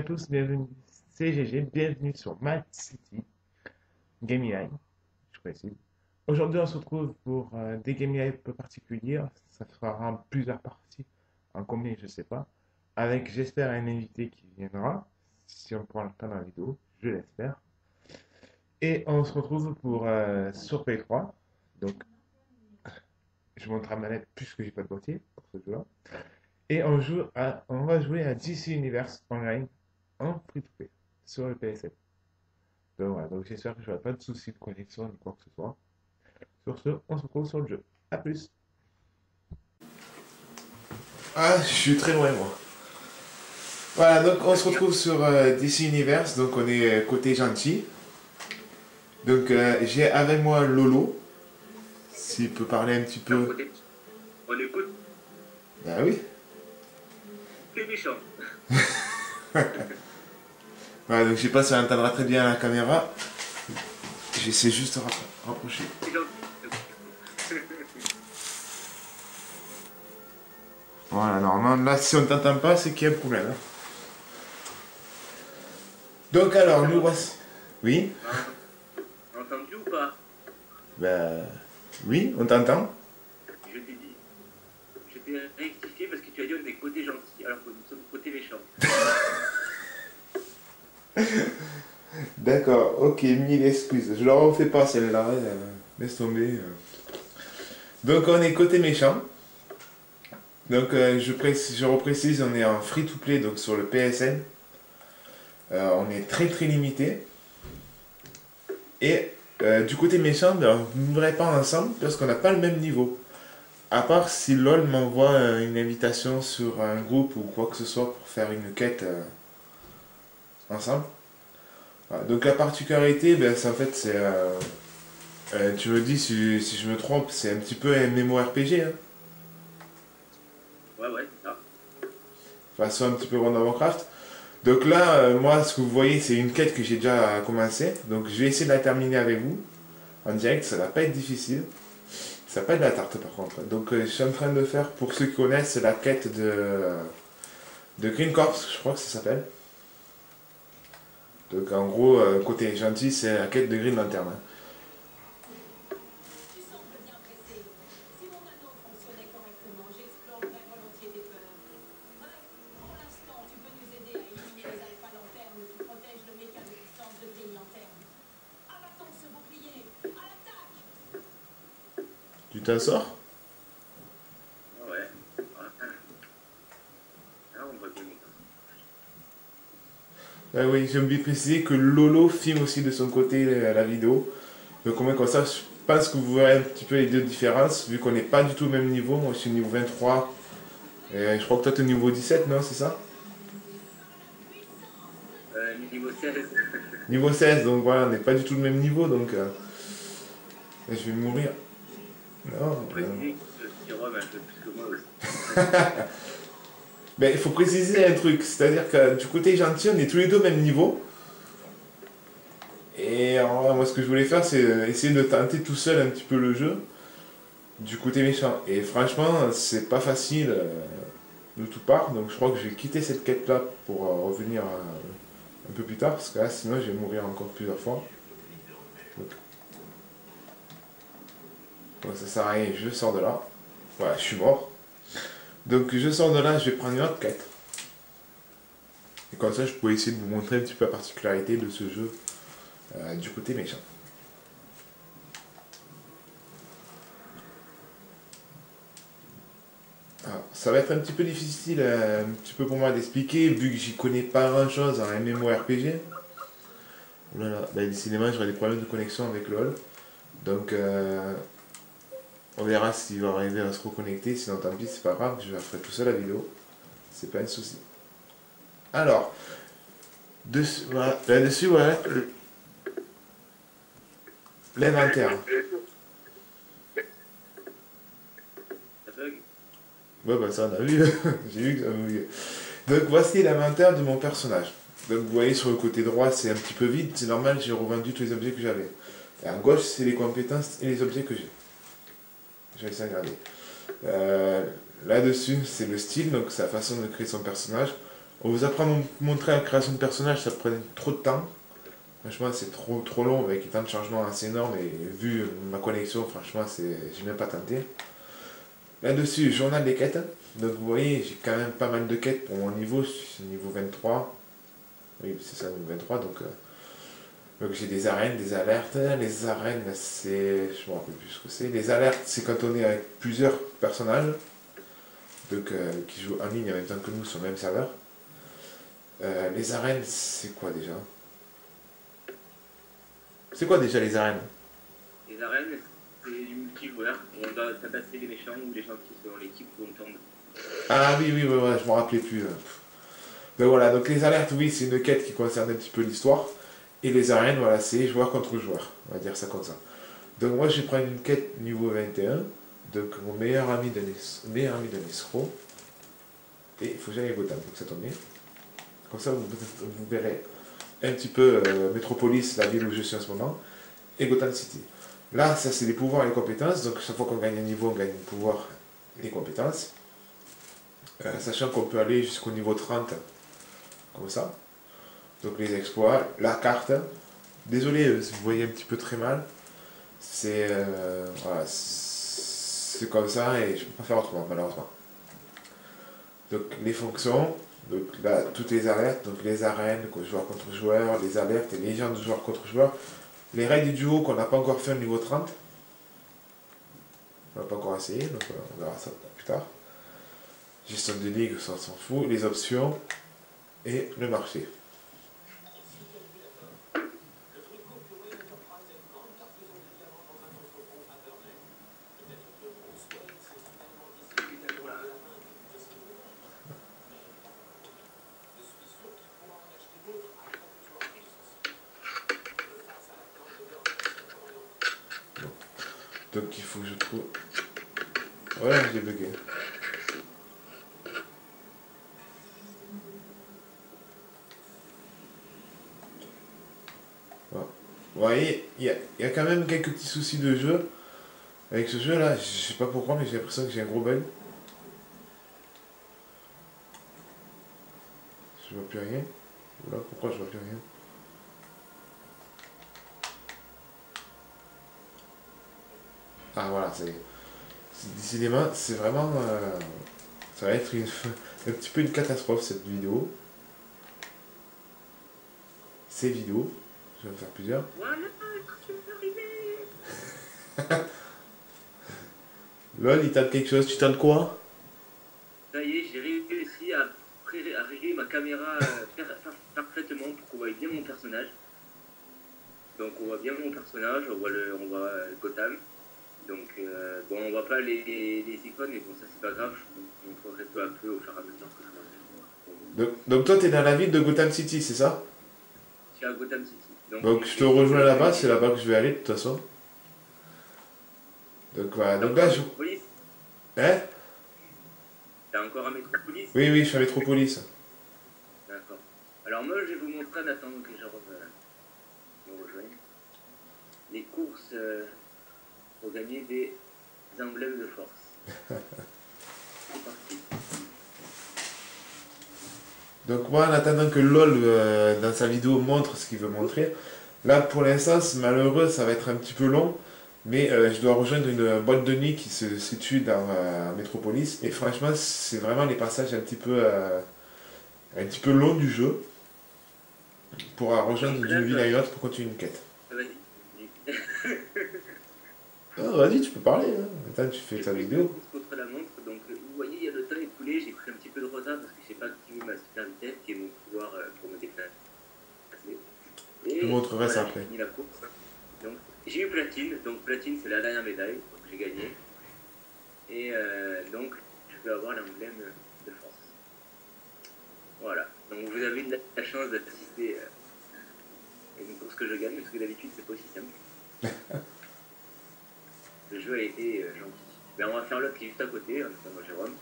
à tous, bienvenue, c'est GG, bienvenue sur Mad City Gaming Live, je précise. Aujourd'hui, on se retrouve pour des Gaming Live peu particuliers, ça fera en plusieurs parties, en combien je sais pas, avec j'espère un invité qui viendra, si on prend le temps dans la vidéo, je l'espère. Et on se retrouve pour sur P3, donc je montre la manette puisque j'ai pas de boîtier pour ce jeu-là. Et on va jouer à DC Universe Online en free-to-play sur le PSN. Donc voilà, donc j'espère que je n'aurai pas de soucis de connexion ni quoi que ce soit. Sur ce, on se retrouve sur le jeu. A plus. Ah, je suis très loin moi. Voilà, donc on se retrouve sur DC Universe, donc on est côté gentil. Donc j'ai avec moi Lolo, s'il peut parler un petit peu. On écoute Bah oui. les méchants. Voilà, donc je sais pas si on entendra très bien la caméra. J'essaie juste de rapprocher. Voilà, normalement, là, si on ne t'entend pas, c'est qu'il y a un problème. Hein. Donc alors, nous voici. Oui? Entendu ou pas? Ben, oui, on t'entend. Je t'ai dit. Je t'ai rectifié parce que tu as dit on est côté gentil alors que nous sommes côté méchant. D'accord, ok, mille excuses. Je leur refais pas celle-là. Laisse tomber. Donc on est côté méchant. Donc je reprécise, on est en free-to-play donc sur le PSN. On est très très limité. Et du côté méchant, ben, on ne mourrait pas ensemble parce qu'on n'a pas le même niveau. À part si LOL m'envoie une invitation sur un groupe ou quoi que ce soit pour faire une quête ensemble. Voilà. Donc la particularité, ben, en fait, c'est... tu me dis si je me trompe, c'est un petit peu un MMORPG. Hein. Ouais, c'est ça. Façon un petit peu World of Warcraft. Donc là, moi, ce que vous voyez, c'est une quête que j'ai déjà commencé. Donc je vais essayer de la terminer avec vous en direct. Ça va pas être difficile. Ça va pas être de la tarte par contre. Donc je suis en train de faire, pour ceux qui connaissent, la quête de Green Corps, je crois que ça s'appelle. Donc en gros, côté gentil, c'est la quête de Green Lantern. Hein. Tu t'en sors? Ouais. Là, on voit bien. Ah oui, j'ai oublié de préciser que Lolo filme aussi de son côté la vidéo. Donc au moins comme ça, je pense que vous verrez un petit peu les deux différences, vu qu'on n'est pas du tout au même niveau. Moi je suis au niveau 23, et je crois que toi tu es au niveau 17, non, c'est ça? Niveau 16. Niveau 16, donc voilà, on n'est pas du tout le même niveau, donc je vais mourir. Non, Faut préciser que Jérôme a un peu plus que moi aussi. mais il faut préciser un truc, c'est-à-dire que du côté gentil, on est tous les deux au même niveau. Et alors, moi ce que je voulais faire, c'est essayer de tenter tout seul un petit peu le jeu du côté méchant. Et franchement, c'est pas facile de tout part, donc je crois que je vais quitter cette quête-là pour revenir un peu plus tard, parce que là, sinon je vais mourir encore plusieurs fois. Donc ça sert à rien, je sors de là. Voilà, je suis mort. Donc je sors de là, je vais prendre une autre quête. Et comme ça, je pourrais essayer de vous montrer un petit peu la particularité de ce jeu du côté méchant. Alors, ça va être un petit peu difficile, un petit peu pour moi d'expliquer, vu que j'y connais pas grand chose en MMORPG. Oh là là, bah, décidément, j'aurai des problèmes de connexion avec LOL. Donc, on verra s'il va arriver à se reconnecter. Sinon, tant pis, c'est pas grave, je vais faire tout seul la vidéo. C'est pas un souci. Alors, voilà, là-dessus, voilà, l'inventaire. Ça bug. Ouais, bah ça, on a vu. J'ai vu que ça bugué. Donc, voici l'inventaire de mon personnage. Donc, vous voyez, sur le côté droit, c'est un petit peu vide. C'est normal, j'ai revendu tous les objets que j'avais. Et à gauche, c'est les compétences et les objets que j'ai. Je vais essayer de regarder. Là-dessus, c'est le style, donc c'est la façon de créer son personnage. On vous apprend à montrer la création de personnages, ça prend trop de temps. Franchement, c'est trop long avec un temps de chargement assez énorme et vu ma connexion, franchement, j'ai même pas tenté. Là-dessus, journal des quêtes. Donc vous voyez, j'ai quand même pas mal de quêtes pour mon niveau, je suis niveau 23. Oui, c'est ça, niveau 23, donc j'ai des arènes, des alertes. Les arènes, c'est... Je me rappelle plus ce que c'est. Les alertes, c'est quand on est avec plusieurs personnages, donc qui jouent en ligne en même temps que nous sur le même serveur. Les arènes, c'est quoi déjà? C'est quoi déjà les arènes? Les arènes, c'est du multijoueur. On doit tabasser les méchants ou les gentils selon l'équipe où on tombe. Ah oui, oui, ouais, je me rappelais plus. Donc voilà, donc les alertes, oui, c'est une quête qui concerne un petit peu l'histoire. Et les arènes, voilà, c'est joueur contre joueur. On va dire ça comme ça. Donc moi, je vais prendre une quête niveau 21. Donc mon meilleur ami de Nesro. Et il faut que j'aille Gotham, donc ça tombe bien. Comme ça, vous verrez un petit peu Metropolis, la ville où je suis en ce moment, et Gotham City. Là, ça c'est les pouvoirs et les compétences. Donc chaque fois qu'on gagne un niveau, on gagne les pouvoirs et les compétences. Sachant qu'on peut aller jusqu'au niveau 30, comme ça. Donc les exploits, la carte. Désolé si vous voyez un petit peu très mal. C'est voilà, c'est comme ça et je peux pas faire autrement malheureusement. Donc les fonctions, donc là toutes les alertes, donc les arènes, joueur contre joueur, les alertes et les légendes de joueur contre joueur. Les raids du duo qu'on n'a pas encore fait au niveau 30. On n'a pas encore essayé, donc on verra ça plus tard. Gestion de ligue, ça on s'en fout. Les options et le marché. Donc il faut que je trouve... Voilà, je l'ai bugué. Voilà. Vous voyez, il y a quand même quelques petits soucis de jeu. Avec ce jeu là, je sais pas pourquoi, mais j'ai l'impression que j'ai un gros bug. Je vois plus rien. Là, pourquoi je vois plus rien? Ah voilà, c'est... Décidément, c'est vraiment... ça va être un petit peu une catastrophe cette vidéo. Ces vidéos. Je vais en faire plusieurs. Voilà, je suis arrivé. Lol, il tente quelque chose. Tu tentes quoi? Ça y est, j'ai réussi à régler ma caméra parfaitement pour qu'on voit bien mon personnage. Donc on voit bien mon personnage, on voit Gotham. Donc bon, on voit pas les icônes, mais bon, ça c'est pas grave, je vous montrerai peu à peu au fur et à mesure que je vais. Donc toi, t'es dans la ville de Gotham City, c'est ça? Je suis à Gotham City. Donc je te rejoins là-bas, c'est là-bas que je vais aller de toute façon. Donc voilà, donc là je... Métropolis. Hein? T'as encore un Métropolis? Oui, oui, je suis à Métropolis. D'accord. Alors moi, je vais vous montrer en attendant que je me rejoigne. Les courses pour gagner des emblèmes de force. C'est parti. Donc moi, en attendant que LOL, dans sa vidéo, montre ce qu'il veut montrer, là, pour l'instant, c'est malheureux, ça va être un petit peu long, mais je dois rejoindre une boîte de nuit qui se situe dans Metropolis, et franchement, c'est vraiment les passages un petit peu longs du jeu, pour rejoindre Donc là, d'une ville à une autre pour continuer une quête. vas-y. Ah, vas-y, tu peux parler, hein. Attends, tu fais ta vidéo. Contre la montre, donc vous voyez, il y a le temps écoulé, j'ai pris un petit peu de retard parce que j'ai pas activé ma super vitesse qui est mon pouvoir pour me déplacer. Et Je te montrerai ça voilà, après. j'ai fini la course. Donc j'ai eu platine, donc platine c'est la dernière médaille, donc j'ai gagné. Et donc je vais avoir l'emblème de force. Voilà, donc vous avez la chance d'assister à une course que je gagne, parce que d'habitude c'est pas aussi simple. Le jeu a été gentil. Ben, on va faire l'autre qui est juste à côté, moi Jérôme.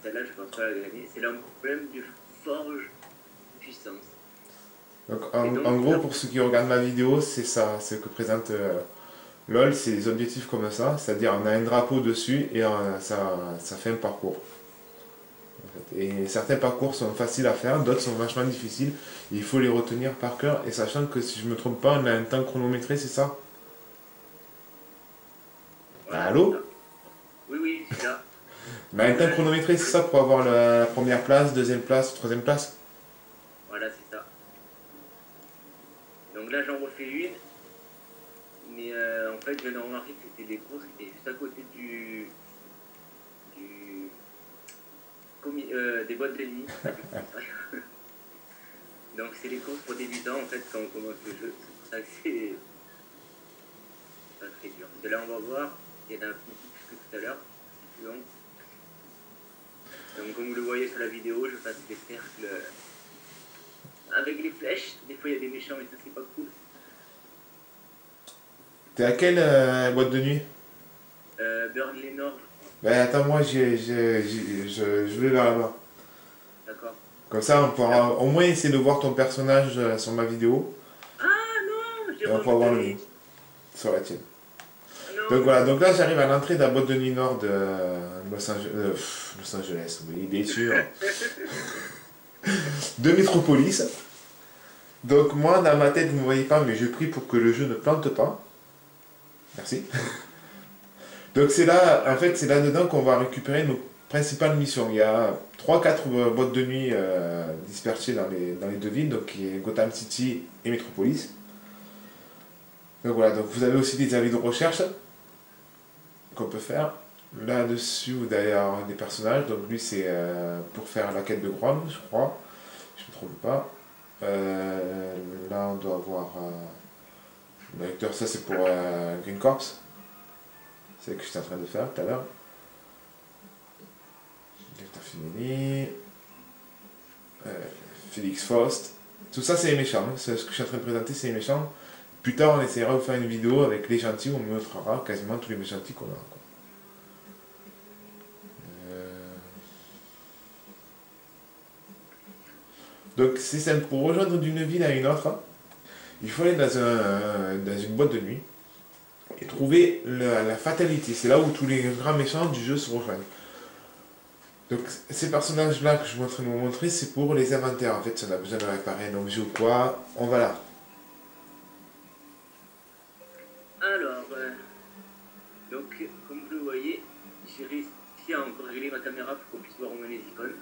Celle-là, je pense pas la gagner. C'est l'emblème du forge puissance. Donc, en gros, pour ceux qui regardent ma vidéo, c'est ça, c'est ce que présente LOL, c'est des objectifs comme ça, c'est-à-dire on a un drapeau dessus et ça fait un parcours. fait. Et certains parcours sont faciles à faire, d'autres sont vachement difficiles. Il faut les retenir par cœur, et sachant que si je me trompe pas, on a un temps chronométré, c'est ça? Voilà, c'est Allô? ça. Oui, oui, c'est ça. Mais un temps chronométré, c'est ça pour avoir la première place, deuxième place, troisième place? Voilà, c'est ça. Donc là, j'en refais une. Mais en fait, je viens de remarquer que c'était des courses qui étaient juste à côté du des boîtes de nuit. Donc c'est les courses pour débutants en fait quand on commence le jeu. C'est pour ça que c'est pas très dur. Parce que là, on va voir, il y en a un petit peu plus que tout à l'heure. C'est plus long. Donc comme vous le voyez sur la vidéo, je passe des cercles avec les flèches. Des fois, il y a des méchants, mais ça, c'est pas cool. T'es à quelle boîte de nuit? Burnley Nord, Ben attends, moi je vais vers là-bas. d'accord. Comme ça, on pourra au moins essayer de voir ton personnage sur ma vidéo, Ah non, et on pourra Jérôme, voir le désolé. mien sur la tienne. Ah non, Donc voilà, donc là j'arrive à l'entrée de la boîte de nuit nord de Los Angeles, oui, bien sûr, de Metropolis. Donc moi, dans ma tête, vous ne me voyez pas, mais je prie pour que le jeu ne plante pas. Merci. Donc c'est là, en fait, c'est là-dedans qu'on va récupérer nos principales missions. Il y a trois quatre boîtes de nuit dispersées dans les deux villes, donc qui est Gotham City et Metropolis. Donc voilà, donc vous avez aussi des avis de recherche qu'on peut faire. Là-dessus, vous allez avoir des personnages. Donc lui, c'est pour faire la quête de Grom, je crois. Je ne me trompe pas. Là, on doit avoir le lecteur. Ça, c'est pour Green Corps. C'est ce que j'étais en train de faire tout à l'heure. Lecteur Finelli. Félix Faust. Tout ça, c'est les méchants. C'est ce que je suis en train de présenter, c'est les méchants. Plus tard, on essaiera de faire une vidéo avec les gentils où on montrera quasiment tous les méchants qu'on a, quoi. Donc c'est simple, pour rejoindre d'une ville à une autre, hein, il faut aller dans une boîte de nuit et trouver la fatalité. C'est là où tous les grands méchants du jeu se rejoignent. Donc ces personnages-là que je suis en train de vous montrer, c'est pour les inventaires. En fait, si on a besoin de réparer un objet ou quoi, on va là. alors, donc comme vous le voyez, j'ai réussi à encore régler ma caméra pour qu'on puisse voir au moins les icônes.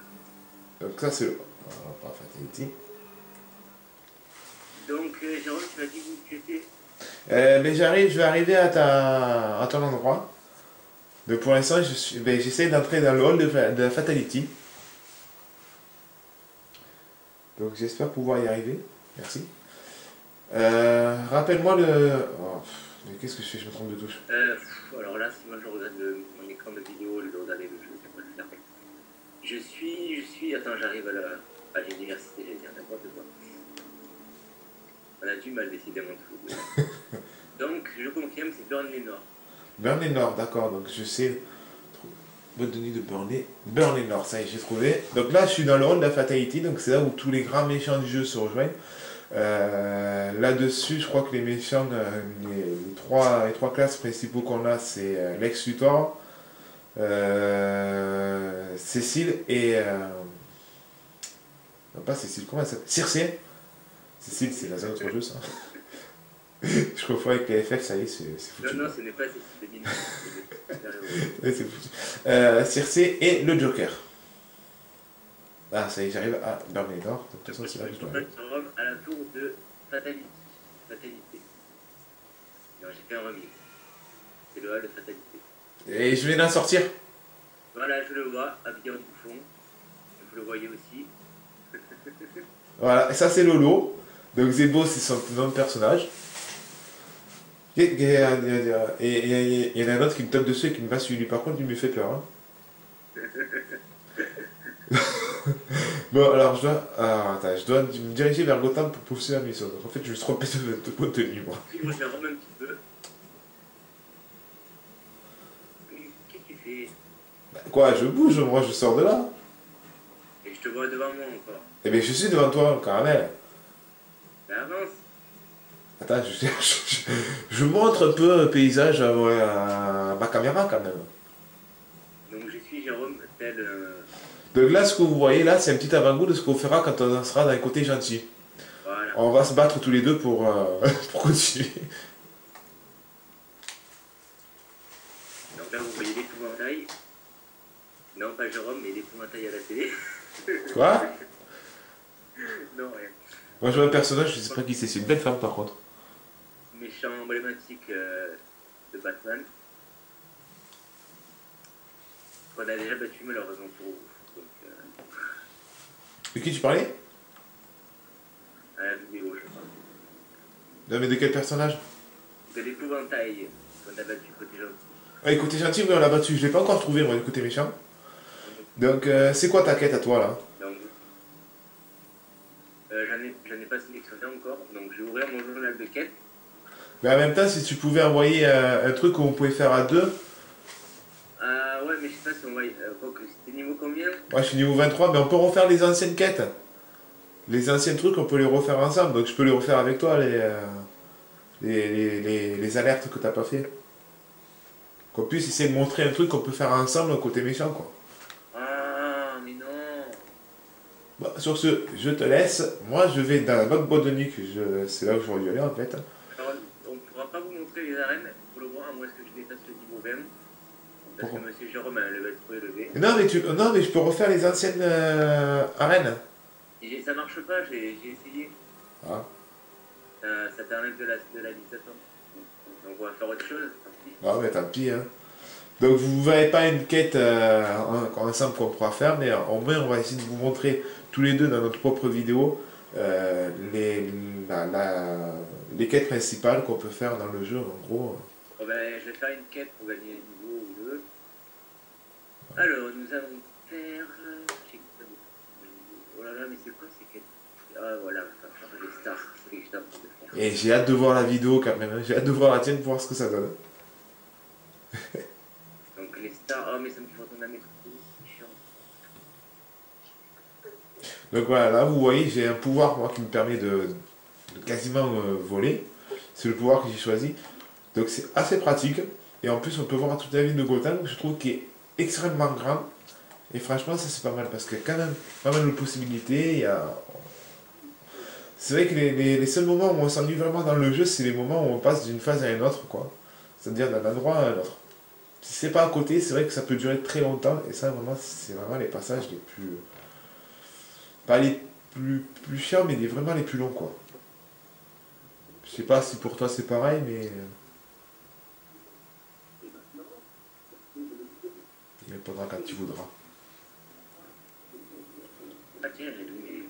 Donc ça c'est le... la fatalité. Donc Jérôme, tu m'as dit où tu étais. Mais j'arrive, je vais arriver à ton endroit. Donc pour l'instant, j'essaie d'entrer dans le hall de la Fatality. Donc j'espère pouvoir y arriver. Merci. Rappelle-moi le... Oh, mais qu'est-ce que je fais? Je me trompe de touche. Alors là, si moi je regarde mon écran de vidéo, le regarder le jeu, ça va le faire. Attends, j'arrive à l'université, j'ai dit n'importe quoi. On a du mal décidément de tout. Donc, je confirme, c'est Burnley Nord. Burnley Nord, d'accord. Donc je sais... Boîte de nuit de Burnley. Burnley Nord, ça y est, j'ai trouvé. Donc là, je suis dans le hall de la Fatality. Donc c'est là où tous les grands méchants du jeu se rejoignent. Là-dessus, je crois que les méchants, les trois classes principaux qu'on a, c'est Lex Luthor, Cécile et... non, pas Cécile, comment elle s'appelle? Circé. Cécile, c'est dans un autre jeu, ça. Je confonds avec les FF, ça y est, c'est foutu. Non, ce n'est pas Cécile Bénin. Ouais, c'est foutu. Circé et le Joker. Ah, ça y est, j'arrive à Burnley Nord. De toute façon, c'est là que je dois aller. À la tour de Fatalité. Non, j'ai fait un remix. C'est le hall de Fatalité. Et je viens d'en sortir. Voilà, je le vois, habillé en bouffon. Vous le voyez aussi. Voilà, et ça c'est Lolo. Donc Zebo, c'est son nom de personnage. Et il y en a un autre qui me tape dessus et qui me va sur lui. Par contre, il me fait peur. Hein. Bon, alors je dois me diriger vers Gotham pour poursuivre la mission. Donc en fait, je vais se tromper de boîte de nuit, moi. Moi, je vais remettre un petit peu. Qu'est-ce que tu fais? Quoi, je bouge, moi je sors de là. Et je te vois devant moi encore. Eh bien, je suis devant toi, caramel. Ben avance. Attends, je montre un peu le paysage à ma caméra quand même. Donc je suis Jérôme, tel... Donc là, ce que vous voyez là, c'est un petit avant-goût de ce qu'on fera quand on sera dans les côtés gentils. Voilà. On va se battre tous les deux pour, pour continuer. Donc là, vous voyez l'épouvantail. Non, pas Jérôme, mais l'épouvantail à la télé. Quoi? Non, rien. Moi, je vois un personnage, je sais pas qui c'est une belle femme par contre. Méchant emblématique de Batman. Qu'on a déjà battu malheureusement pour vous. Donc, De qui tu parlais? à la vidéo, je crois. Non, mais de quel personnage? De l'épouvantail qu'on a battu côté gentil. Ah, côté gentil, oui, on l'a battu. Je l'ai pas encore trouvé, moi, du côté méchant. Donc, c'est quoi ta quête à toi là? Donc, j'en ai pas sélectionné encore. Donc, je vais ouvrir mon journal de quête. Mais en même temps, si tu pouvais envoyer un truc où on pouvait faire à deux. Ouais, mais je sais pas si on va. Quoi que c'était niveau combien? Moi, je suis niveau 23, mais on peut refaire les anciennes quêtes. Les anciens trucs, on peut les refaire ensemble. Donc, je peux les refaire avec toi, les alertes que t'as pas fait. Qu'on puisse essayer de montrer un truc qu'on peut faire ensemble côté méchant, quoi. Ah, mais non! Bah, sur ce, je te laisse. Moi, je vais dans notre boîte de nuit, c'est là où j'aurais dû aller en fait. Alors, on ne pourra pas vous montrer les arènes pour le voir, à moins que je dépasse le niveau 20. Parce que Pourquoi? monsieur Jérôme a un level trop élevé. Non, mais je peux refaire les anciennes arènes. Et ça marche pas, j'ai essayé. Ah, Ça t'arrête de la liste d'attente. Donc on va faire autre chose, tant pis. bah ouais, tant pis, hein. Donc vous ne verrez pas une quête ensemble qu'on pourra faire, mais au moins on va essayer de vous montrer tous les deux dans notre propre vidéo les quêtes principales qu'on peut faire dans le jeu, en gros. Bon ben, je vais faire une quête pour gagner un niveau ou deux. Alors, nous allons faire... Oh là là, mais c'est quoi ces quêtes? Ah voilà, on va faire les stars, c'est ce que j'étais en train de faire. Et j'ai hâte de voir la vidéo quand même, hein. J'ai hâte de voir la tienne pour voir ce que ça donne. Donc les stars... Oh mais ça me fait retourner à mes trous, c'est chiant. Donc voilà, là vous voyez, j'ai un pouvoir moi qui me permet de quasiment voler. C'est le pouvoir que j'ai choisi. Donc c'est assez pratique. Et en plus on peut voir toute la ville de Gotham, je trouve qui est extrêmement grande. Et franchement ça c'est pas mal parce qu'il y a quand même pas mal de possibilités. C'est vrai que les seuls moments où on s'ennuie vraiment dans le jeu, c'est les moments où on passe d'une phase à une autre, quoi. C'est-à-dire d'un endroit à un autre. Si c'est pas à côté, c'est vrai que ça peut durer très longtemps. Et ça vraiment, c'est vraiment les passages les plus... Pas les plus chiants, mais vraiment les plus longs, quoi. Je sais pas si pour toi c'est pareil, mais... Il répondra quand tu voudras. Ah tiens, j'ai mis mes...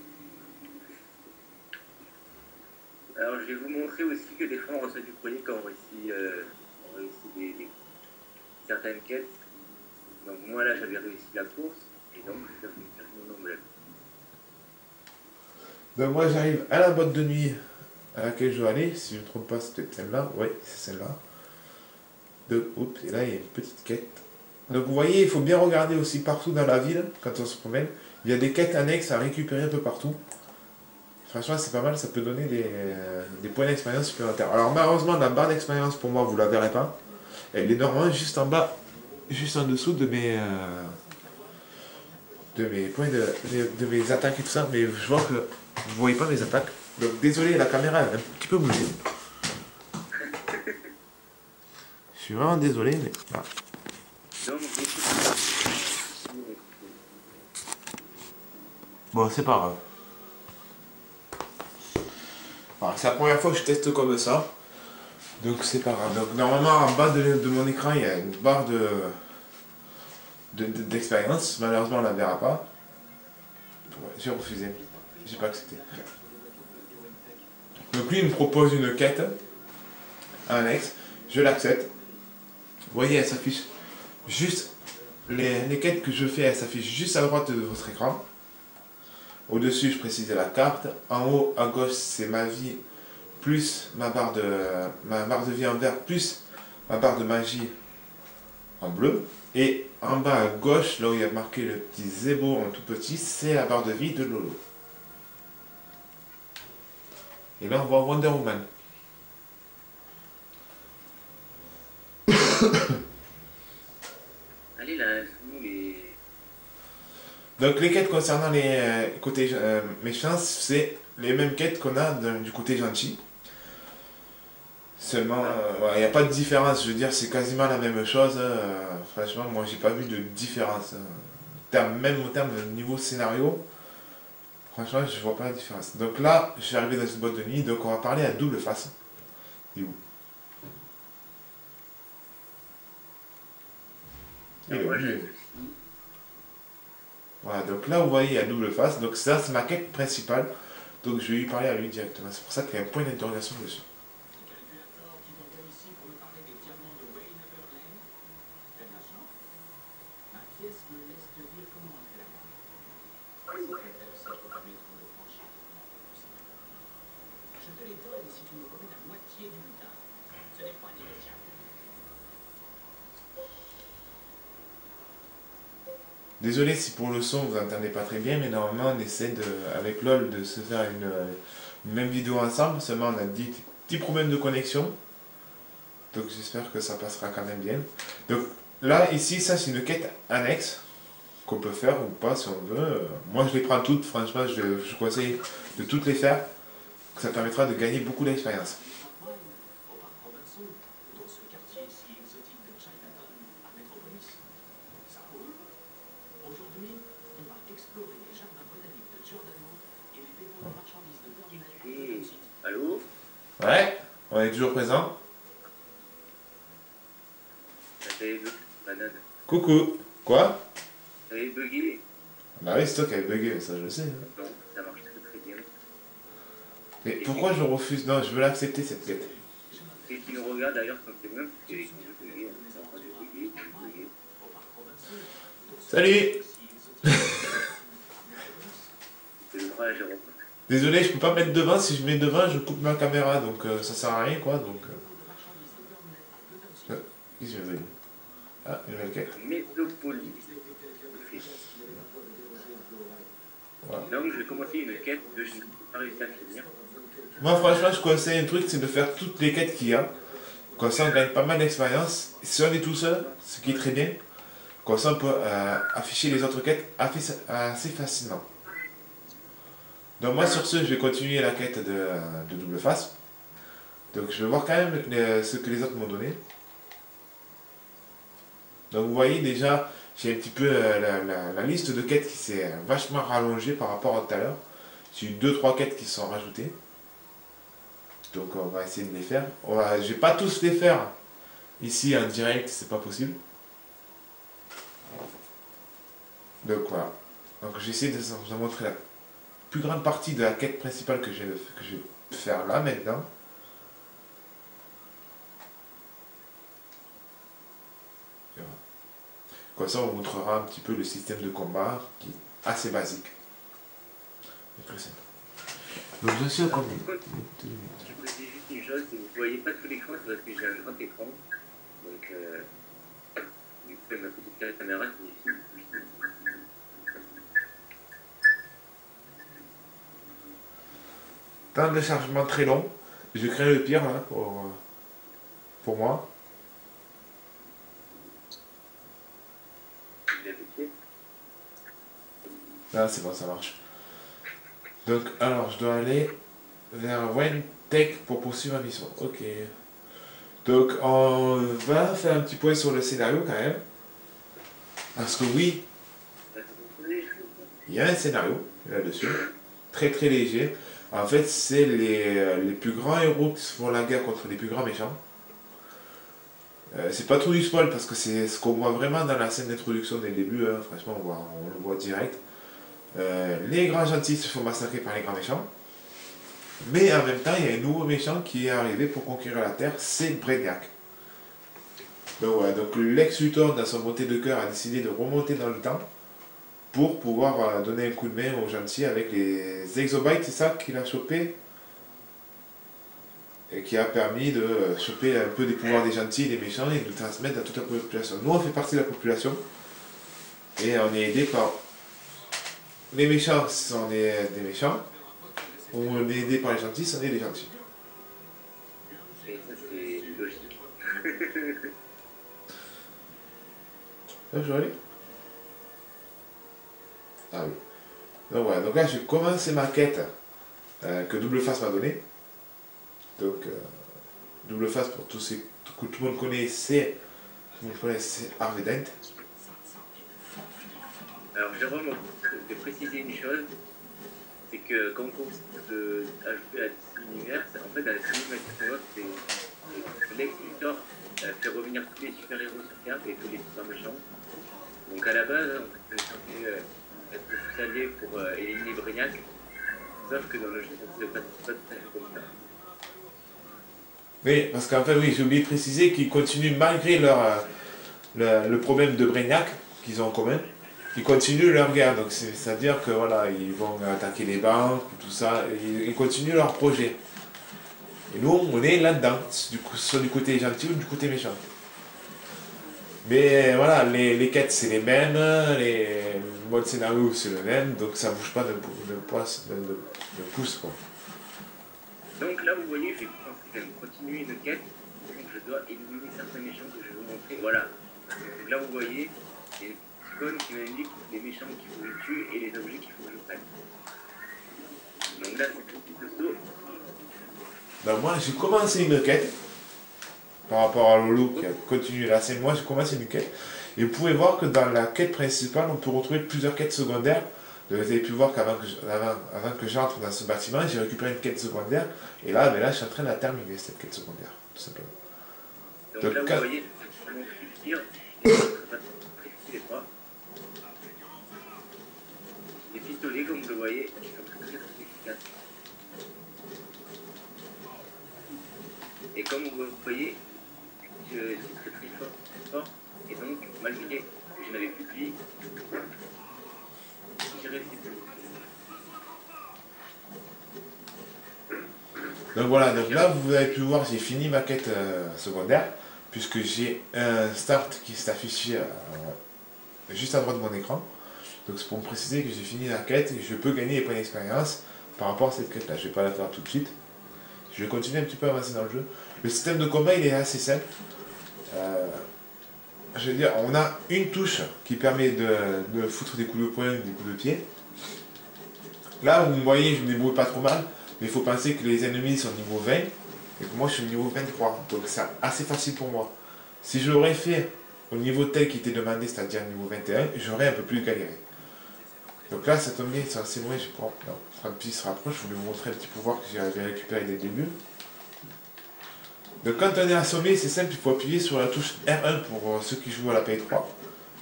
Alors je vais vous montrer aussi que des fois on reçoit du courrier quand on réussit certaines quêtes. Donc moi là j'avais réussi la course et donc je vais vous faire mon emblème. Donc moi j'arrive à la boîte de nuit à laquelle je dois aller. Si je ne me trompe pas, c'est peut-être celle-là. Oui, c'est celle-là. Donc, oups, et là il y a une petite quête. Donc vous voyez, il faut bien regarder aussi partout dans la ville, quand on se promène. Il y a des quêtes annexes à récupérer un peu partout. Franchement, c'est pas mal, ça peut donner des points d'expérience supplémentaires. Alors malheureusement, la barre d'expérience, pour moi, vous la verrez pas. Elle est normalement juste en bas, juste en dessous de mes points de mes attaques et tout ça. Mais je vois que vous voyez pas mes attaques. Donc désolé, la caméra est un petit peu bougée. Je suis vraiment désolé, mais... voilà. Donc Bon, c'est pas grave. Alors, c'est la première fois que je teste comme ça. Donc c'est pas grave. Donc normalement en bas de mon écran il y a une barre d'expérience. Malheureusement on la verra pas. Ouais, j'ai refusé. J'ai pas accepté. Donc lui il me propose une quête annexe. Je l'accepte. Vous voyez elle s'affiche juste. Les quêtes que je fais elles s'affichent juste à droite de votre écran. Au-dessus je précise la carte. En haut à gauche c'est ma vie plus ma barre de vie en vert, plus ma barre de magie en bleu. Et en bas à gauche, là où il y a marqué le petit zébo en tout petit, c'est la barre de vie de Lolo. Et là, on voit Wonder Woman. allez là, sous les... Donc les quêtes concernant les côtés méchants, c'est les mêmes quêtes qu'on a du côté gentil. Seulement, Ouais. il n'y a pas de différence. Je veux dire, c'est quasiment la même chose. Franchement, moi, j'ai pas vu de différence. Même au terme de niveau scénario, franchement, je vois pas la différence. Donc là, je suis arrivé dans une boîte de nuit, donc on va parler à double face. Il est où? Il Alors est où, moi, lui? j'ai un souci. Voilà, donc là, vous voyez à double face. Donc ça, c'est ma quête principale. Donc je vais lui parler à lui directement. C'est pour ça qu'il y a un point d'interrogation dessus. Désolé si pour le son vous entendez pas très bien, mais normalement on essaie de, avec LOL de se faire une même vidéo ensemble, seulement on a des petits problèmes de connexion, donc j'espère que ça passera quand même bien. Donc là, ici, ça c'est une quête annexe qu'on peut faire ou pas si on veut. Moi je les prends toutes, franchement je conseille de toutes les faire, ça permettra de gagner beaucoup d'expérience. Et... Allô? Ouais, on est toujours présent. Ça avait bugué. Banane. Coucou. Quoi? Ça avait bugué. Bah oui, c'est toi qui avais bugué, ça je le sais, hein. Non, ça marche très très bien. Mais Et pourquoi je refuse? Non, je veux l'accepter cette quête. et qui nous regarde d'ailleurs quand c'est même, parce qu'il a bugué. C'est en train de buguer, buguer. Salut. C'est le vrai, Jérôme. Désolé, je peux pas mettre devant. Si je mets devant, je coupe ma caméra, donc ça sert à rien, quoi. Donc, qu'est-ce que je veux dire? Ah, une nouvelle quête. Métropolis. Voilà. Donc je vais commencer une quête que je n'ai pas réussi à finir. Moi, franchement, je conseille un truc, c'est de faire toutes les quêtes qu'il y a. Comme ça, on gagne pas mal d'expérience. Si on est tout seul, ce qui est très bien, comme ça, on peut afficher les autres quêtes assez facilement. Donc, moi, sur ce, je vais continuer la quête de double face. Donc, je vais voir quand même ce que les autres m'ont donné. Donc vous voyez déjà, j'ai un petit peu la liste de quêtes qui s'est vachement rallongée par rapport à tout à l'heure. J'ai eu deux trois quêtes qui sont rajoutées. Donc on va essayer de les faire. Je vais pas tous les faire ici en direct, c'est pas possible. Donc voilà. Donc j'essaie de vous montrer la plus grande partie de la quête principale que je vais faire là maintenant. Et voilà. Comme ça on vous montrera un petit peu le système de combat qui est assez basique. C'est très simple. Donc je suis à combien? Je vous dis juste une chose, si vous ne voyez pas tout l'écran, c'est parce que j'ai un grand écran. Donc du coup avec ma petite caméra, c'est difficile. Temps de chargement très long. Je crains le pire là, pour moi. J'ai habitué. Là c'est bon, ça marche. Donc alors je dois aller vers Wayne Tech pour poursuivre ma mission. Ok. Donc on va faire un petit point sur le scénario quand même. Parce que oui, il y a un scénario là-dessus. Très très léger. En fait, c'est les plus grands héros qui se font la guerre contre les plus grands méchants. C'est pas trop du spoil parce que c'est ce qu'on voit vraiment dans la scène d'introduction dès le début. Hein. Franchement, on le voit direct. Les grands gentils se font massacrer par les grands méchants. Mais en même temps, il y a un nouveau méchant qui est arrivé pour conquérir la Terre, c'est Brainiac. Donc voilà, donc Lex Luthor, dans son montée de cœur, a décidé de remonter dans le temps pour pouvoir donner un coup de main aux gentils avec les exobytes, c'est ça qu'il a chopé et qui a permis de choper un peu des pouvoirs des gentils et des méchants et de le transmettre à toute la population. Nous, on fait partie de la population et on est aidé par... Les méchants sont des méchants, on est aidé par les gentils, sont des gentils. Et ça c'est logique. Là, je vais aller. Ah oui. Donc voilà, donc là j'ai commencé ma quête que Double Face m'a donnée. Donc Double Face pour tous ceux que tout le monde connaît, c'est Harvey Dent. Alors Jérôme, de préciser une chose, c'est que quand on commence à jouer à DC Universe, en fait dans les Universe, c'est Lex Luthor fait revenir tous les super-héros sur Terre et tous les super méchants. Donc à la base, on est censé être tous alliés pour éliminer Brainiac, sauf que dans le jeu, ça ne se passe pas tout à fait comme ça. Oui, parce qu'en fait, oui, j'ai oublié de préciser qu'ils continuent malgré le problème de Brainiac qu'ils ont en commun. Ils continuent leur guerre, donc c'est-à-dire que voilà, ils vont attaquer les banques, tout ça, ils continuent leur projet. Et nous, on est là-dedans, soit du côté gentil ou du côté méchant. Mais voilà, les quêtes c'est les mêmes, le mode scénario c'est le même, donc ça bouge pas de pouce quoi. Donc là, vous voyez, j'ai pensé quand même continuer une quête, donc je dois éliminer certains méchants que je vais vous montrer. Voilà. Donc là, vous voyez, il y a une petite icône qui m'indique les méchants qu'il faut que je tue et les objets qu'il faut que je prenne. Donc là, c'est tout petit saut. Ben moi j'ai commencé une quête par rapport à Lolo qui a continué la scène. Moi j'ai commencé une quête et vous pouvez voir que dans la quête principale on peut retrouver plusieurs quêtes secondaires. Vous avez pu voir avant que j'entre dans ce bâtiment, j'ai récupéré une quête secondaire et là, ben là je suis en train de la terminer cette quête secondaire, tout simplement. Donc là, vous voyez, mon futur, je ne vais pas préciser les pas. Les pistolets, comme vous le voyez, ils sont très efficaces. Et comme vous le voyez, je suis très fort. Et donc, malgré que je n'avais plus de vie, j'ai réussi. Donc voilà, donc là vous avez pu voir, j'ai fini ma quête secondaire, puisque j'ai un start qui s'est affiché juste à droite de mon écran. Donc c'est pour me préciser que j'ai fini la quête et je peux gagner des points d'expérience par rapport à cette quête là. Je ne vais pas la faire tout de suite. Je vais continuer un petit peu à avancer dans le jeu. Le système de combat il est assez simple. Je veux dire, on a une touche qui permet de foutre des coups de poing, des coups de pied. Là, vous me voyez, je me débrouille pas trop mal, mais il faut penser que les ennemis sont niveau 20 et que moi je suis niveau 23. Donc c'est assez facile pour moi. Si je l'aurais fait au niveau tel qui était demandé, c'est-à-dire niveau 21, j'aurais un peu plus galéré. Donc là, ça tombe bien, c'est assez loin, je prends. Non, Frappy se rapproche, je voulais vous montrer un petit pouvoir que j'avais récupéré dès le début. Donc quand on est assommé, c'est simple, il faut appuyer sur la touche R1 pour ceux qui jouent à la PS3.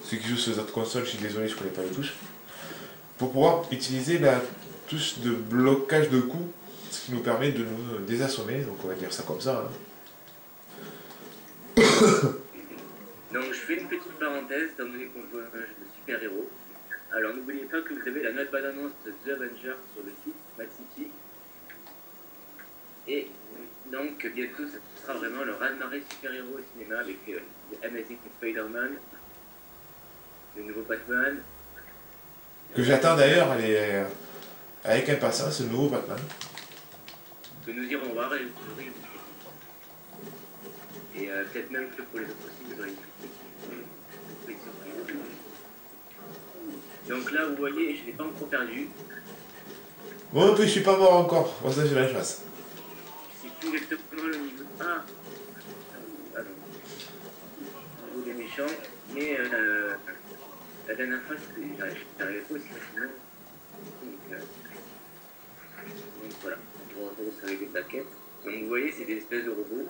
Ceux qui jouent sur les autres consoles, je suis désolé, je ne connais pas les touches. Pour pouvoir utiliser la touche de blocage de coups, ce qui nous permet de nous désassommer, donc on va dire ça comme ça. Donc je fais une petite parenthèse, étant donné qu'on joue un jeu de super-héros. Alors n'oubliez pas que vous avez la note bande-annonce de The Avengers sur le site Mad City. Et donc bientôt ça sera vraiment le raz-de-marée super-héros au cinéma avec The Amazing Spider-Man, le nouveau Batman. Que j'attends d'ailleurs avec impatience, le nouveau Batman. Que nous irons voir et peut-être même que pour les autres aussi, vous aurez une petite surprise. Donc là, vous voyez, je ne l'ai pas encore perdu. Moi non plus, je suis pas mort encore. Pour ça, j'ai la chance. Je sais plus exactement le niveau. Ah non. Le niveau des méchants. Mais la dernière fois, j'arrivais pas aussi facilement. Donc voilà. On retrouve avec des plaquettes. Donc vous voyez, c'est des espèces de robots.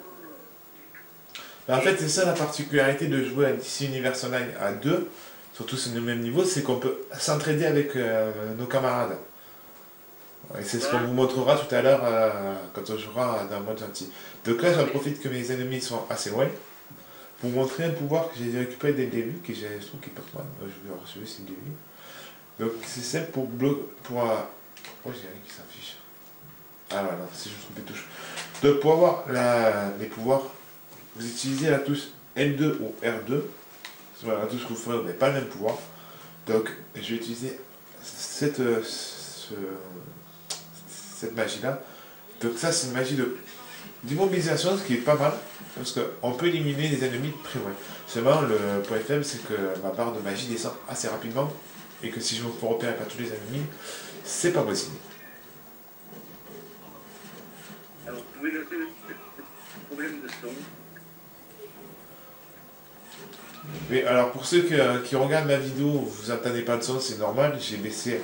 En fait, c'est ça la particularité de jouer à DC Universe Online à deux, surtout sur le même niveau, c'est qu'on peut s'entraider avec nos camarades. Et c'est ce qu'on vous montrera tout à l'heure quand on jouera dans le mode gentil. Donc là, j'en profite que mes ennemis sont assez loin pour vous montrer un pouvoir que j'ai récupéré dès le début, que je trouve qui est pas mal. Je vais recevoir c'est le début. Donc c'est simple pour bloquer. Oh, j'ai rien qui s'affiche. Ah voilà, si je trouve les touches. Donc pour avoir les pouvoirs, vous utilisez la touche L2 ou R2. C'est la touche que vous ferez, vous n'avez pas le même pouvoir. Donc je vais utiliser cette magie-là. Donc ça, c'est une magie d'immobilisation, ce qui est pas mal, parce qu'on peut éliminer des ennemis de très loin. Seulement, le point faible, c'est que ma barre de magie descend assez rapidement et que si je me fais repérer par tous les ennemis, c'est pas possible. Alors, vous pouvez noter aussi ce problème de son. Mais alors pour ceux qui regardent ma vidéo, vous entendez pas de son, c'est normal, j'ai baissé.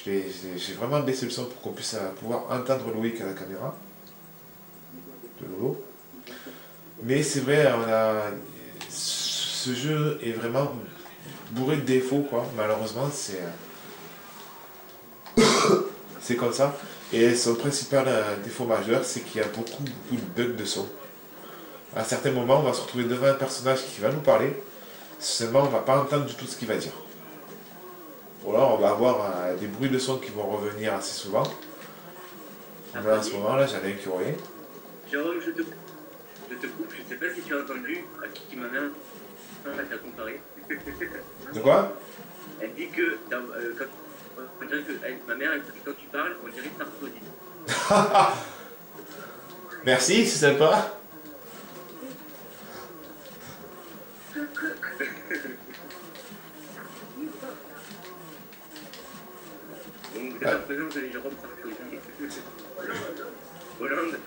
J'ai vraiment baissé le son pour qu'on puisse pouvoir entendre Loïc à la caméra de Lolo. Mais c'est vrai, ce jeu est vraiment bourré de défauts, quoi. Malheureusement, c'est comme ça. Et son principal défaut majeur, c'est qu'il y a beaucoup de bugs de son. À certains moments, on va se retrouver devant un personnage qui va nous parler, seulement on ne va pas entendre du tout ce qu'il va dire. Ou alors on va avoir des bruits de son qui vont revenir assez souvent. Là, à ce moment-là, j'en ai incuré. Jérôme, je te coupe, je sais pas si tu as entendu à qui ma mère t'a comparé. De quoi? Elle dit que, on dirait que ma mère, elle dit quand tu parles, on dirait Sarkozy. Merci, c'est sympa. Donc vous êtes en présence de Jérôme Sarkozy. Hollande.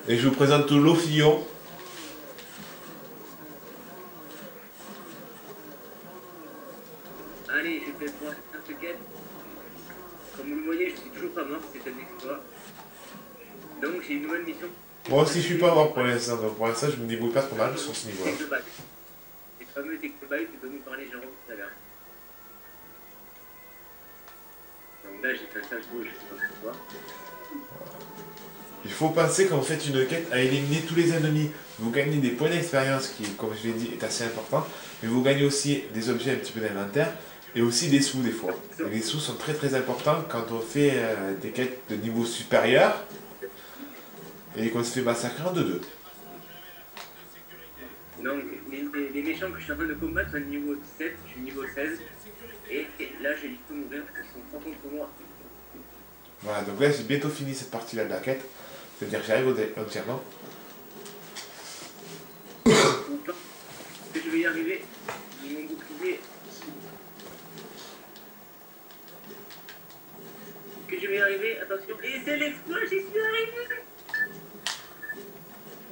Et je vous présente Lolo Fillon. Allez, je vais pouvoir faire ce quête. Comme vous le voyez, je suis toujours pas mort, c'est un exploit. Donc j'ai une nouvelle mission. Moi aussi, je suis pas mort pour l'instant, donc pour l'instant, je me débrouille pas trop mal sur ce niveau-là. Les fameux Technobytes dont nous parlait Jérôme tout à l'heure. Donc là, j'ai fait un sage gauche, je sais pas pourquoi. Il faut penser quand vous faites une quête à éliminer tous les ennemis. Vous gagnez des points d'expérience qui, comme je l'ai dit, est assez important. Mais vous gagnez aussi des objets un petit peu d'inventaire et aussi des sous des fois. Et les sous sont très très importants quand on fait des quêtes de niveau supérieur et qu'on se fait massacrer en 2-2. Donc les méchants que je suis en train de combattre sont niveau 17, je suis niveau 16. Et là, j'ai dit tout mourir, ils sont trop contre moi. Voilà, donc là j'ai bientôt fini cette partie-là de la quête. C'est-à-dire que j'arrive entièrement. Que je vais y arriver. Ils m'ont bouclier. Que je vais y arriver, attention. Et c'est l'exploit, j'y suis arrivé.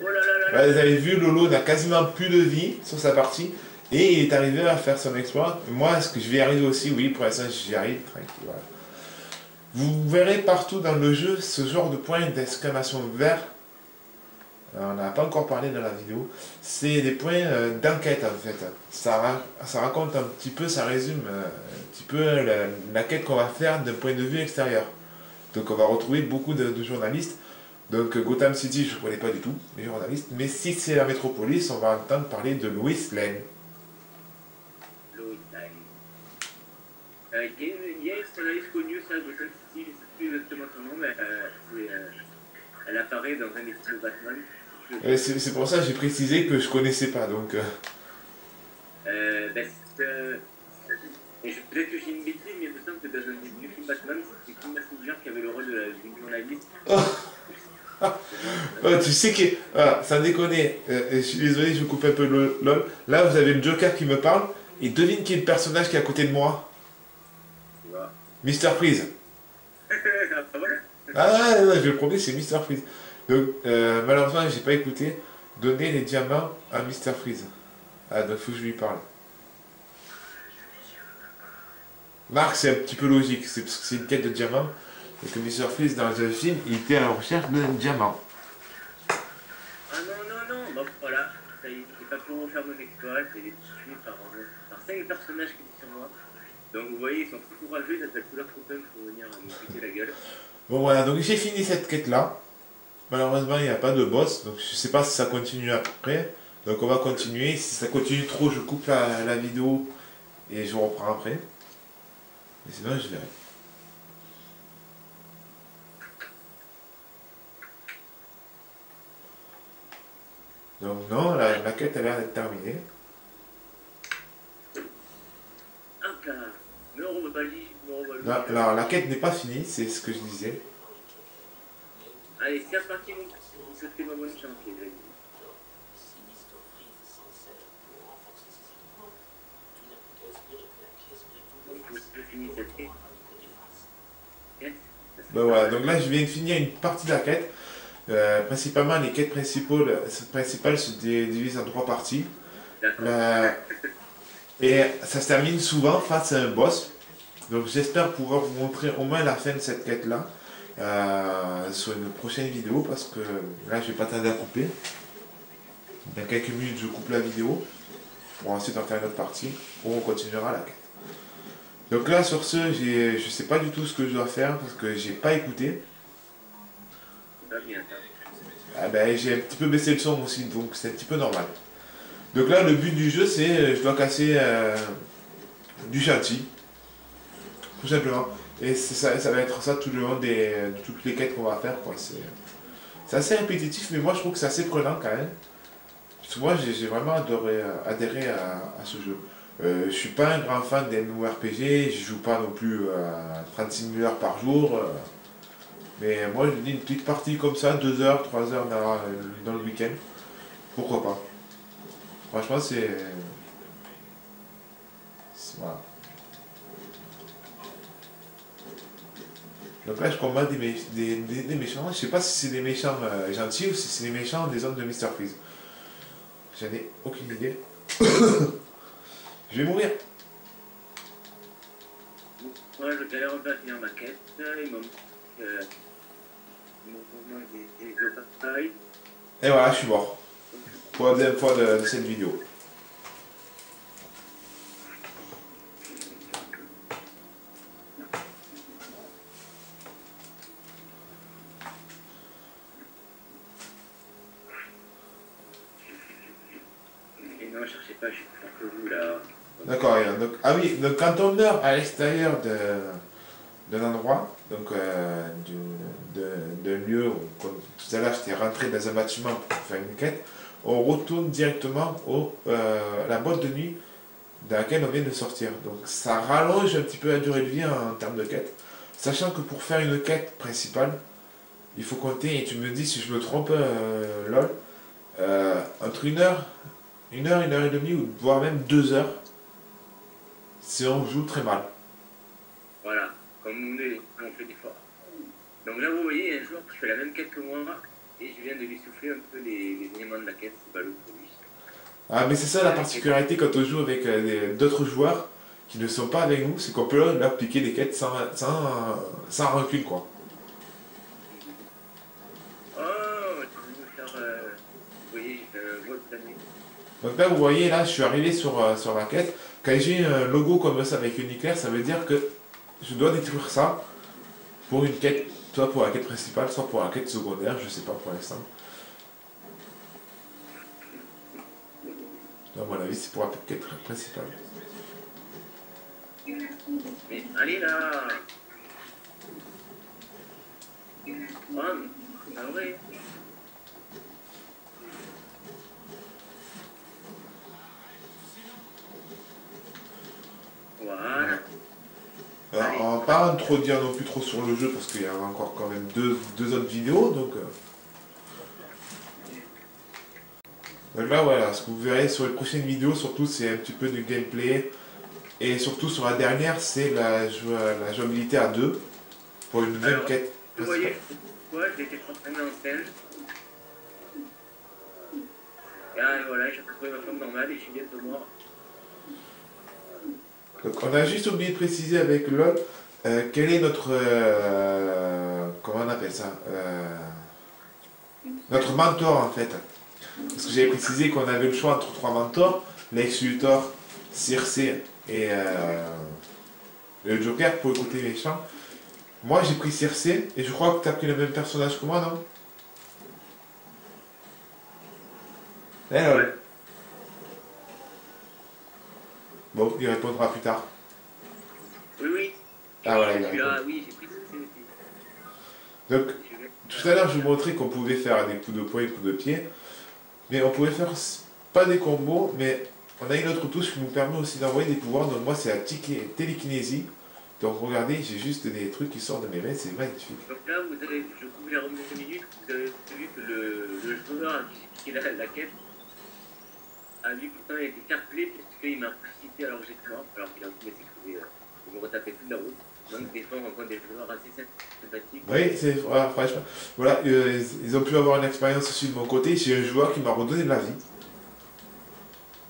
Oh là là là là. Là, vous avez vu, Lolo n'a quasiment plus de vie sur sa partie. Et il est arrivé à faire son exploit. Moi, est-ce que je vais y arriver aussi? Oui, pour l'instant j'y arrive, tranquille, voilà. Vous verrez partout dans le jeu ce genre de points d'exclamation vert. On n'a pas encore parlé dans la vidéo. C'est des points d'enquête en fait. Ça raconte un petit peu, ça résume un petit peu la quête qu'on va faire d'un point de vue extérieur. Donc on va retrouver beaucoup de journalistes. Donc Gotham City, je ne connais pas du tout les journalistes. Mais si c'est la métropolis, on va entendre parler de Lois Lane. Lois Lane. Il y a une journaliste connue, ça, Gotham City, je ne sais plus exactement son nom, mais elle apparaît dans un des films de Batman. C'est pour ça que j'ai précisé que je connaissais pas. Donc, peut-être que j'ai une bêtise, mais il me semble que dans un des films Batman, c'est Kim Basinger qui avait le rôle d'une journaliste. Tu sais que... Voilà, sans déconner, je suis désolé, je vous coupe un peu le LOL. Là, vous avez le Joker qui me parle, et devine qui est le personnage qui est à côté de moi. Mr. Freeze. Ah, non, je le promets, c'est Mr. Freeze. Donc, malheureusement, j'ai pas écouté. Donner les diamants à Mr. Freeze. Ah, donc faut que je lui parle. Marc, c'est un petit peu logique, c'est parce que c'est une quête de diamants. Et que Mr. Freeze, dans un film, il était à la recherche d'un diamant. Ah non, bon voilà, ça y est, j'ai pas pu refaire mon exploit, j'ai été tué par 5 personnages qui étaient sur moi. Donc vous voyez, ils sont très courageux, ils appellent tous leurs copains pour venir me buter la gueule. Bon voilà, donc j'ai fini cette quête-là. Malheureusement, il n'y a pas de boss, donc je sais pas si ça continue après. Donc on va continuer. Si ça continue trop, je coupe la vidéo et je reprends après. Mais sinon, je verrai. Donc non, la quête a l'air d'être terminée. Hop là, me revalie, Alors la quête n'est pas finie, c'est ce que je disais. Allez, c'est reparti, c'était ma bonne chance, les amis. je finis cette quête. Ben voilà, donc là je viens de finir une partie de la quête. Principalement, les quêtes principales se divisent en trois parties. D'accord. La- Et ça se termine souvent face à un boss. Donc j'espère pouvoir vous montrer au moins la fin de cette quête-là sur une prochaine vidéo parce que là je vais pas tarder à couper. Dans quelques minutes je coupe la vidéo pour ensuite en faire une autre partie où on continuera la quête. Donc là sur ce, je sais pas du tout ce que je dois faire parce que j'ai pas écouté. C'est pas bien ça. Ah ben, j'ai un petit peu baissé le son aussi donc c'est un petit peu normal. Donc là le but du jeu c'est je dois casser du chantier tout simplement. Et ça va être ça tout le long de toutes les quêtes qu'on va faire quoi. C'est assez répétitif mais moi je trouve que c'est assez prenant quand même. Parce que moi, j'ai vraiment adhéré à ce jeu. Je suis pas un grand fan des MMORPG, je joue pas non plus à 36 000 heures par jour. Mais moi, je dis une petite partie comme ça, 2 heures, 3 heures dans le week-end. Pourquoi pas? Franchement, voilà. Donc là, je combats des méchants. Je sais pas si c'est des méchants gentils ou si c'est des méchants des hommes de Mister Freeze. J'en ai aucune idée. Je vais mourir. Moi, je galère un peu à finir ma quête. Il manque des appareils. Et voilà, je suis mort. Pour la deuxième fois de cette vidéo. Et non, cherchez pas, je suis un peu vous là. D'accord, donc, ah oui, donc quand on meurt à l'extérieur d'un endroit, donc d'un lieu où, comme tout à l'heure, j'étais rentré dans un bâtiment pour faire une quête, on retourne directement à la boîte de nuit dans laquelle on vient de sortir. Donc ça rallonge un petit peu la durée de vie en termes de quête. Sachant que pour faire une quête principale, il faut compter, et tu me dis si je me trompe, lol, entre une heure et demie, ou voire même 2 heures, si on joue très mal. Voilà, comme on fait des fois. Donc là, vous voyez, il y a un joueur qui fait la même quête que moi, et je viens de lui souffler un peu les éléments de la quête, c'est ballot pour lui. Ah, mais c'est ça la particularité quand on joue avec d'autres joueurs qui ne sont pas avec nous, c'est qu'on peut leur piquer des quêtes sans recul, quoi. Oh, tu veux me faire. Vous voyez, j'ai fait un vol plané. Donc là, vous voyez, là, je suis arrivé sur la quête. Quand j'ai un logo comme ça avec une éclair, ça veut dire que je dois détruire ça pour une quête, soit pour la quête principale, soit pour la quête secondaire, je sais pas pour l'instant. À mon avis, c'est pour la quête principale. Mais allez là. Oh, ah ouais. Voilà. Alors, on va pas trop dire non plus trop sur le jeu parce qu'il y a encore quand même deux autres vidéos, donc là, voilà, ce que vous verrez sur les prochaines vidéos, surtout, c'est un petit peu du gameplay. Et surtout, sur la dernière, c'est la jouabilité à deux pour une même Alors, quête vous principale. voyez, pourquoi j'ai été transformé en singe. Et ah, voilà, j'ai retrouvé ma forme normale et je suis bientôt mort. Donc, on a juste oublié de préciser avec LOL quel est notre. Comment on appelle ça notre mentor en fait. Parce que j'avais précisé qu'on avait le choix entre trois mentors, Lex Luthor, Circe et le Joker pour le côté méchant. Moi j'ai pris Circe et je crois que tu as pris le même personnage que moi, non? Eh lol. Ouais. Bon, il répondra plus tard. Oui, oui. Ah voilà, il a Celui-là, répondu. oui, j'ai pris ce aussi. Donc, tout à l'heure, je vous montrais qu'on pouvait faire des coups de poing et des coups de pied, mais on pouvait faire pas des combos, mais on a une autre touche qui nous permet aussi d'envoyer des pouvoirs. Donc moi, c'est la télékinésie. Donc regardez, j'ai juste des trucs qui sortent de mes mains, c'est magnifique. Donc là, vous avez, je coupe les remis 2 minutes, vous avez vu que le joueur à qui j'ai piqué la quête a vu pourtant il a été fair play parce qu'il m'a précipité alors que j'étais mort, alors qu'il a pu m'être écroué. Ils vont retaper toute la route. Donc des fois on rencontre des joueurs assez sympathiques. Oui, c'est voilà, franchement. Voilà, ils ont pu avoir une expérience aussi de mon côté. J'ai un joueur qui m'a redonné de la vie.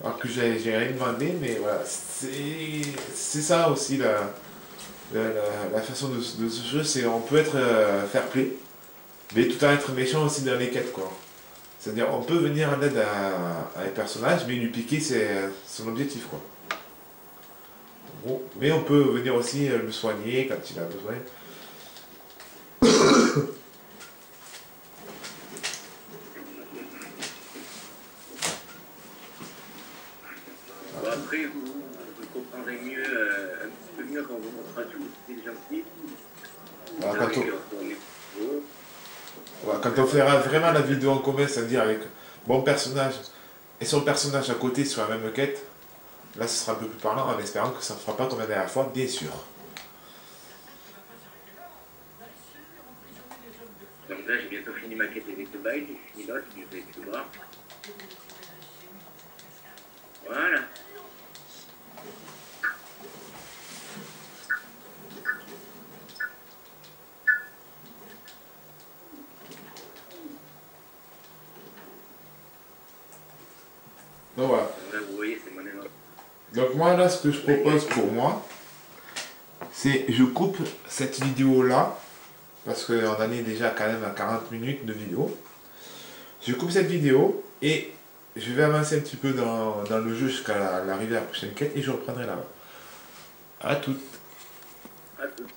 Alors que j'ai rien demandé, mais voilà, c'est ça aussi la façon de ce jeu, c'est on peut être fair play, mais tout en être méchant aussi dans les quêtes, quoi. C'est-à-dire on peut venir en aide à un personnage, mais lui piquer c'est son objectif, quoi. Bon, mais on peut venir aussi le soigner quand il a besoin. Bon, après, vous comprendrez mieux, un petit peu mieux quand on vous montrera tout. C'est gentil. Voilà, Vous savez qu'on est beau. voilà, quand on fera vraiment la vidéo en commun, c'est-à-dire avec mon personnage et son personnage à côté sur la même quête, là ce sera un peu plus parlant en espérant que ça ne fera pas comme la dernière fois, bien sûr. Donc là, j'ai bientôt fini ma quête avec le bail, j'ai fini l'autre, je vais tout voir. Voilà. Donc voilà. Donc là, vous voyez, c'est mon énorme. Donc moi là ce que je propose pour moi, c'est je coupe cette vidéo là, parce qu'on en est déjà quand même à 40 minutes de vidéo. Je coupe cette vidéo et je vais avancer un petit peu dans le jeu jusqu'à l'arrivée à la prochaine quête et je reprendrai là. À toutes. À tout.